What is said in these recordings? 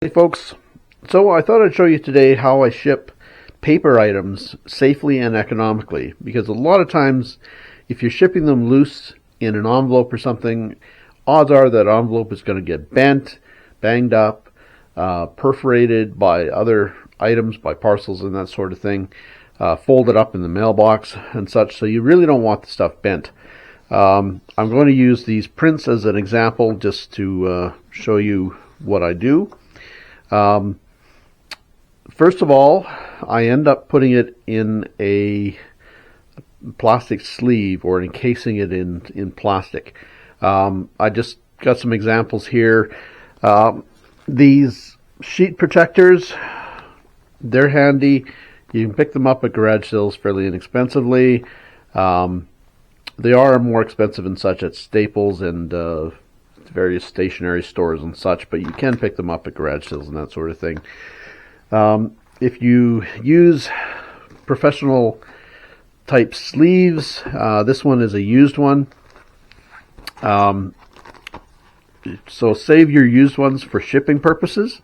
Hey folks, so I thought I'd show you today how I ship paper items safely and economically, because a lot of times if you're shipping them loose in an envelope or something, odds are that envelope is going to get bent, banged up, perforated by other items, by parcels and that sort of thing, folded up in the mailbox and such, so you really don't want the stuff bent. I'm going to use these prints as an example just to show you what I do. First of all, I end up putting it in a plastic sleeve or encasing it in plastic. I just got some examples here. These sheet protectors, they're handy. You can pick them up at garage sales fairly inexpensively. They are more expensive and such at Staples and various stationery stores and such, but you can pick them up at garage sales and that sort of thing. If you use professional type sleeves, this one is a used one. So save your used ones for shipping purposes.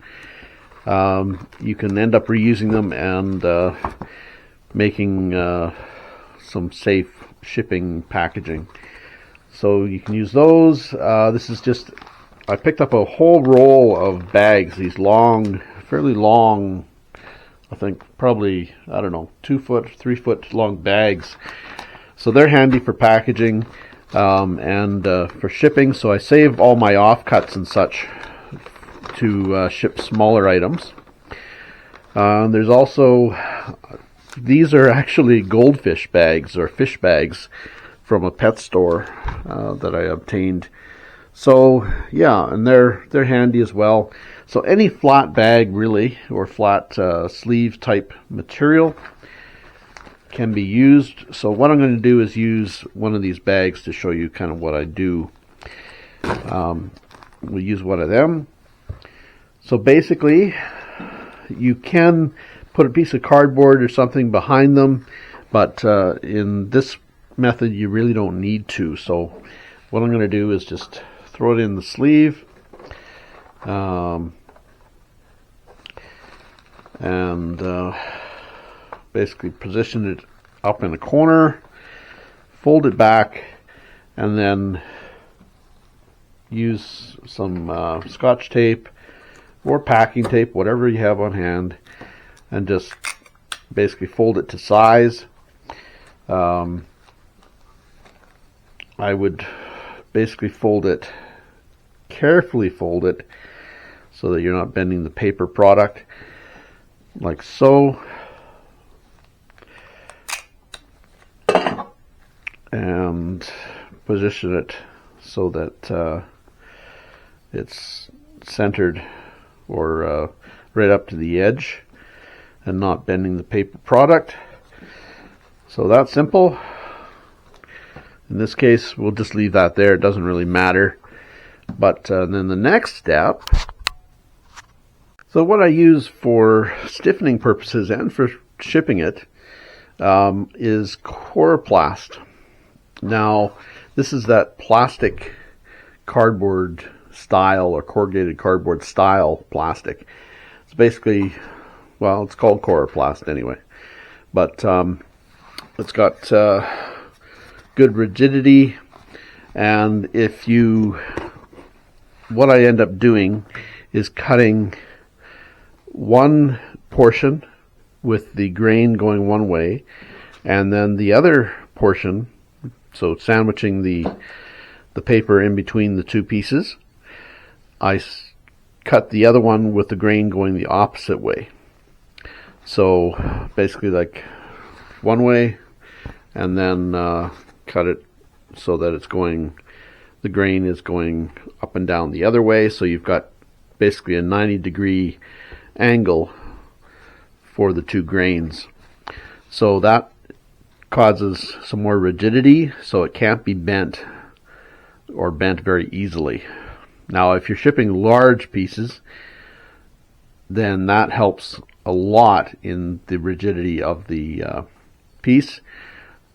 You can end up reusing them and making some safe shipping packaging. So you can use those. This is just, I picked up a whole roll of bags, these long, fairly long, I think probably, I don't know, 2 foot, 3 foot long bags. So they're handy for packaging and for shipping. So I save all my offcuts and such to ship smaller items. There's also, these are actually goldfish bags or fish bags from a pet store that I obtained. So yeah, and they're handy as well. So any flat bag really, or flat sleeve type material can be used. So what I'm going to do is use one of these bags to show you kind of what I do. We'll use one of them. So basically, you can put a piece of cardboard or something behind them, but in this method you really don't need to. So what I'm going to do is just throw it in the sleeve and basically position it up in a corner, fold it back, and then use some scotch tape or packing tape, whatever you have on hand, and just basically fold it to size. I would basically carefully fold it so that you're not bending the paper product, like so. And position it so that it's centered or right up to the edge and not bending the paper product. So that's simple. In this case, we'll just leave that there. It doesn't really matter. But then the next step, so what I use for stiffening purposes and for shipping it is CorePlast. Now, this is that plastic cardboard style or corrugated cardboard style plastic. It's basically, well, it's called CorePlast anyway. But it's got good rigidity, and what I end up doing is cutting one portion with the grain going one way, and then the other portion, so sandwiching the paper in between the two pieces, I cut the other one with the grain going the opposite way. So basically like one way, and then cut it so that the grain is going up and down the other way. So you've got basically a 90-degree angle for the two grains. So that causes some more rigidity, so it can't be bent or bent very easily. Now, if you're shipping large pieces, then that helps a lot in the rigidity of the piece.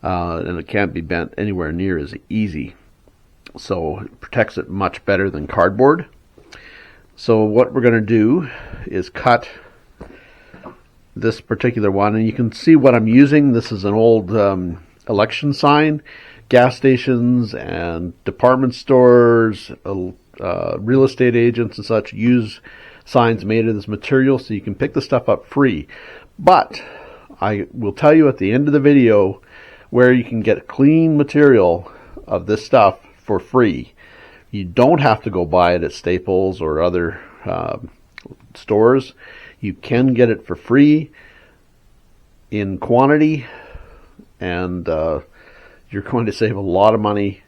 And it can't be bent anywhere near as easy. So it protects it much better than cardboard. So what we're going to do is cut this particular one, and you can see what I'm using. This is an old election sign. Gas stations and department stores, real estate agents and such use signs made of this material, so you can pick the stuff up free. But I will tell you at the end of the video where you can get clean material of this stuff for free. You don't have to go buy it at Staples or other stores. You can get it for free in quantity, and you're going to save a lot of money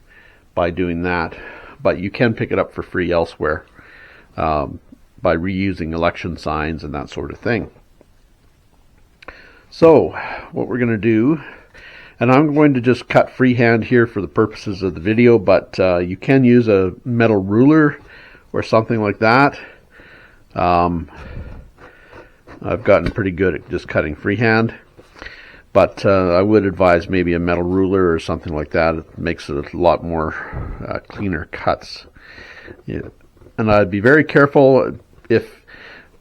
by doing that. But you can pick it up for free elsewhere by reusing election signs and that sort of thing. So what we're going to do, and I'm going to just cut freehand here for the purposes of the video, but you can use a metal ruler or something like that. I've gotten pretty good at just cutting freehand, but I would advise maybe a metal ruler or something like that. It makes it a lot more cleaner cuts. Yeah. And I'd be very careful. If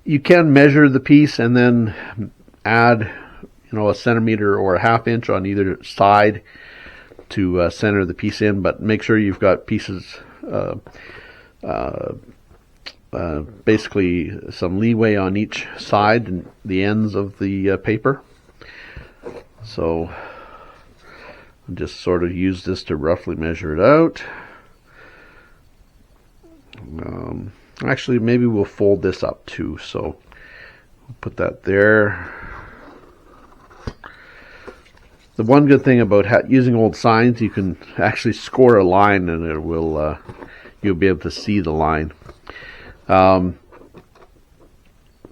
you can measure the piece and then add a centimeter or a half inch on either side to center the piece in, but make sure you've got pieces, basically some leeway on each side and the ends of the paper. So I'll just sort of use this to roughly measure it out. Actually, maybe we'll fold this up too, so we'll put that there. The one good thing about using old signs, you can actually score a line, and it will you'll be able to see the line. I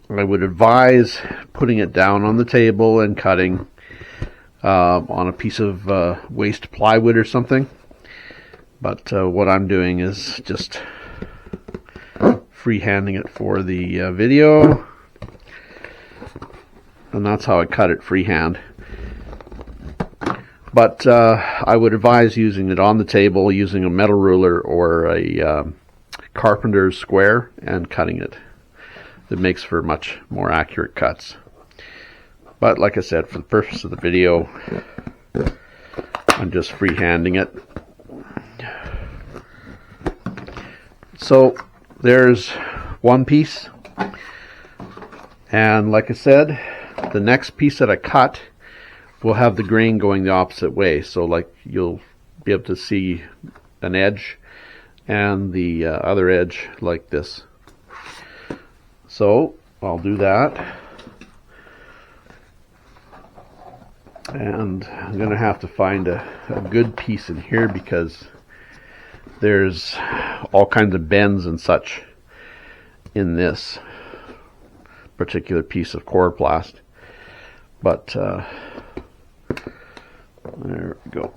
would advise putting it down on the table and cutting on a piece of waste plywood or something. But what I'm doing is just freehanding it for the video, and that's how I cut it freehand. But I would advise using it on the table, using a metal ruler or a carpenter's square and cutting it. It makes for much more accurate cuts. But like I said, for the purpose of the video, I'm just freehanding it. So there's one piece. And like I said, the next piece that I cut will have the grain going the opposite way. So like you'll be able to see an edge and the other edge like this. So I'll do that. And I'm going to have to find a good piece in here because there's all kinds of bends and such in this particular piece of CorePlast. But there we go.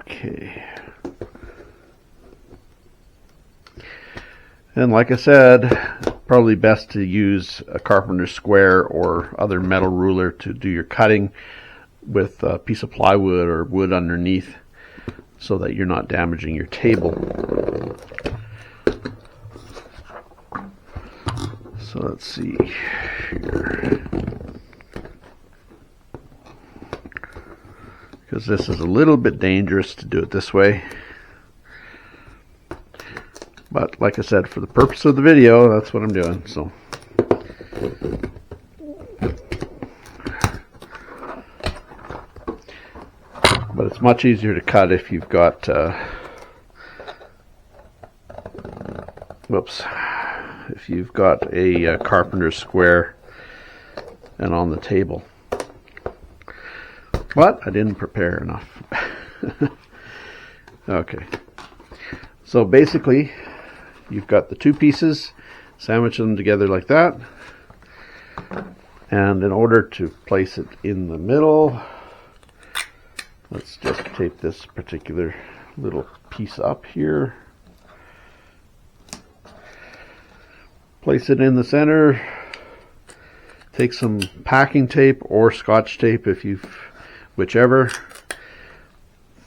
Okay. And like I said, probably best to use a carpenter's square or other metal ruler to do your cutting with a piece of plywood or wood underneath so that you're not damaging your table. So let's see here. Because this is a little bit dangerous to do it this way. But like I said, for the purpose of the video, that's what I'm doing. So but it's much easier to cut if you've got if you've got a carpenter's square and on the table. But I didn't prepare enough. Okay. So basically, you've got the two pieces, sandwich them together like that. And in order to place it in the middle, let's just tape this particular little piece up here. Place it in the center. Take some packing tape or Scotch tape if you've, whichever.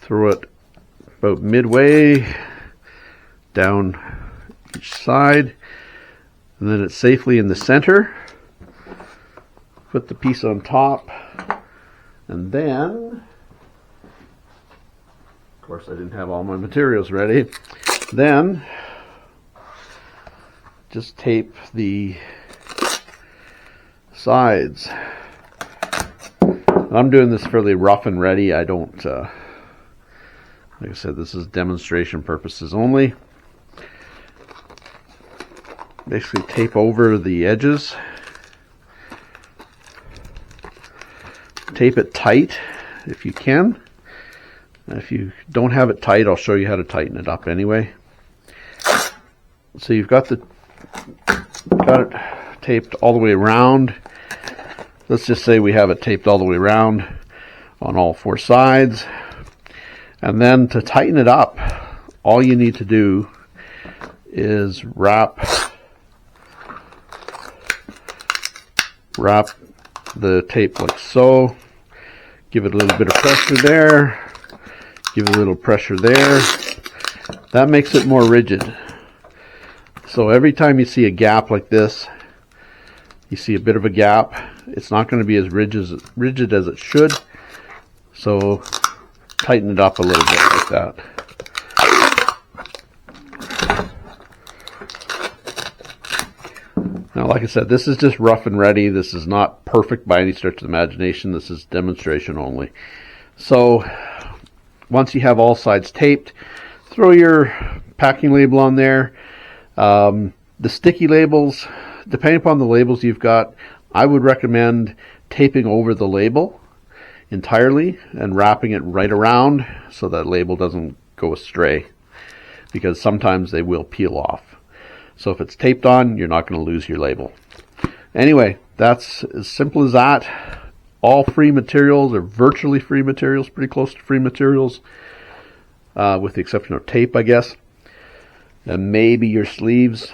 Throw it about midway down each side, and then it's safely in the center. Put the piece on top, and then, of course I didn't have all my materials ready, then just tape the sides. I'm doing this fairly rough and ready. I don't, like I said, this is demonstration purposes only. Basically tape over the edges. Tape it tight if you can. If you don't have it tight, I'll show you how to tighten it up anyway. So you've got it taped all the way around. Let's just say we have it taped all the way around on all four sides. And then to tighten it up, all you need to do is wrap the tape like so. Give it a little bit of pressure there. Give it a little pressure there. That makes it more rigid. So every time you see a gap like this, you see a bit of a gap, it's not going to be as rigid as it should. So tighten it up a little bit like that. Now, like I said, this is just rough and ready. This is not perfect by any stretch of the imagination. This is demonstration only. So once you have all sides taped, throw your packing label on there. The sticky labels, depending upon the labels you've got, I would recommend taping over the label entirely and wrapping it right around so that label doesn't go astray, because sometimes they will peel off. So if it's taped on, you're not going to lose your label. Anyway, that's as simple as that. All free materials, or virtually free materials, pretty close to free materials, with the exception of tape, I guess, and maybe your sleeves.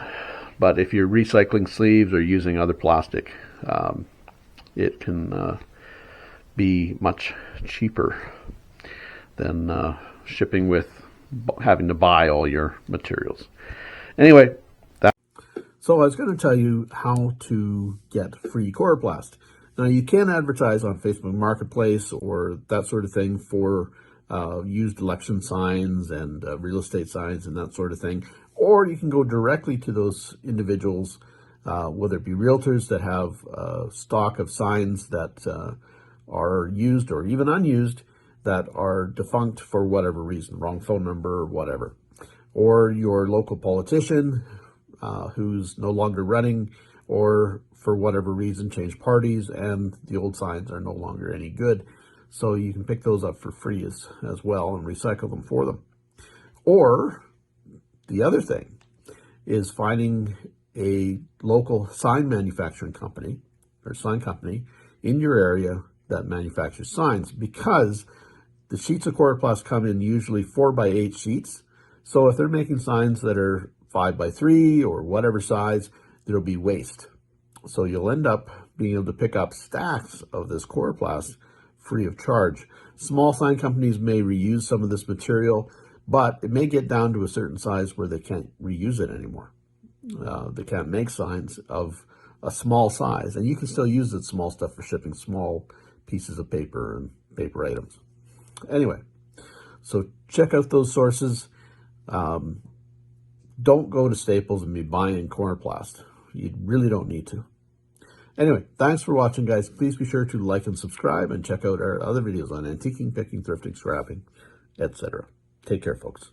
But if you're recycling sleeves or using other plastic, it can be much cheaper than shipping with having to buy all your materials. Anyway, so I was going to tell you how to get free CorePlast. Now, you can advertise on Facebook Marketplace or that sort of thing for used election signs and real estate signs and that sort of thing. Or you can go directly to those individuals, whether it be realtors that have stock of signs that are used or even unused that are defunct for whatever reason, wrong phone number or whatever. Or your local politician who's no longer running, or for whatever reason changed parties and the old signs are no longer any good. So you can pick those up for free as well and recycle them for them. Or the other thing is finding a local sign manufacturing company or sign company in your area that manufactures signs, because the sheets of CorePlast come in usually 4x8 sheets. So if they're making signs that are 5x3 or whatever size, there'll be waste. So you'll end up being able to pick up stacks of this CorePlast free of charge. Small sign companies may reuse some of this material, but it may get down to a certain size where they can't reuse it anymore. They can't make signs of a small size, and you can still use that small stuff for shipping small pieces of paper and paper items. Anyway, so check out those sources. Don't go to Staples and be buying CorePlast. You really don't need to. Anyway, thanks for watching, guys. Please be sure to like and subscribe and check out our other videos on antiquing, picking, thrifting, scrapping, etc. Take care, folks.